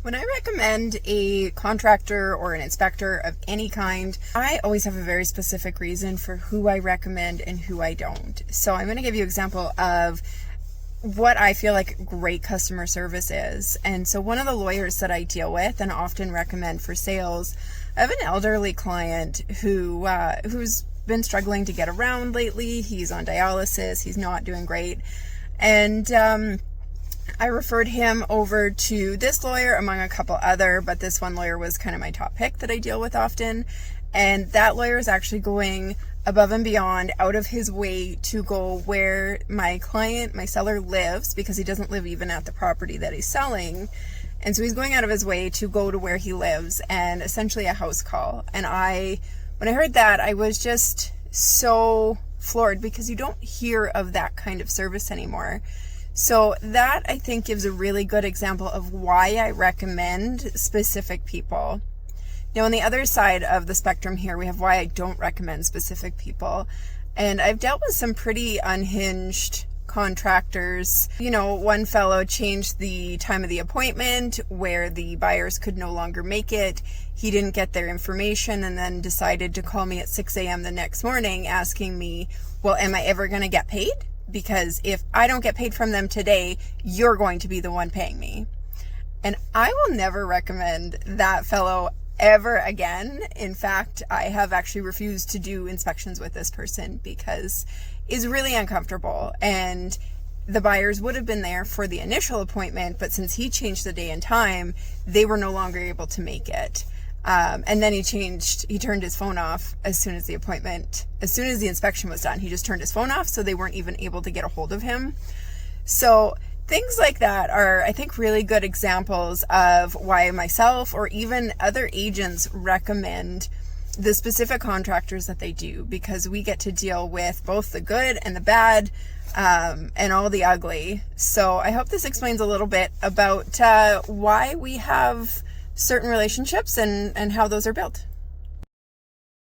When I recommend a contractor or an inspector of any kind, I always have a very specific reason for who I recommend and who I don't. So I'm going to give you an example of what I feel like great customer service is. And so one of the lawyers that I deal with and often recommend for sales, I have an elderly client who's been struggling to get around lately. He's on dialysis. He's not doing great. And I referred him over to this lawyer among a couple other, but this one lawyer was kind of my top pick that I deal with often. And that lawyer is actually going above and beyond, out of his way to go where my client, my seller, lives, because he doesn't live even at the property that he's selling. And so he's going out of his way to go to where he lives, and essentially a house call. And when I heard that, I was just so floored, because you don't hear of that kind of service anymore. So that, I think, gives a really good example of why I recommend specific people. Now, on the other side of the spectrum here, we have why I don't recommend specific people. And I've dealt with some pretty unhinged contractors. One fellow changed the time of the appointment where the buyers could no longer make it. He didn't get their information and then decided to call me at 6 a.m. the next morning asking me, well, am I ever going to get paid? Because if I don't get paid from them today, you're going to be the one paying me. And I will never recommend that fellow ever again. In fact, I have actually refused to do inspections with this person because it's really uncomfortable. And the buyers would have been there for the initial appointment, but since he changed the day and time, they were no longer able to make it. And then he turned his phone off as soon as the inspection was done. He just turned his phone off, so they weren't even able to get a hold of him. So things like that are, I think, really good examples of why myself or even other agents recommend the specific contractors that they do, because we get to deal with both the good and the bad, and all the ugly. So I hope this explains a little bit about why we have certain relationships and how those are built.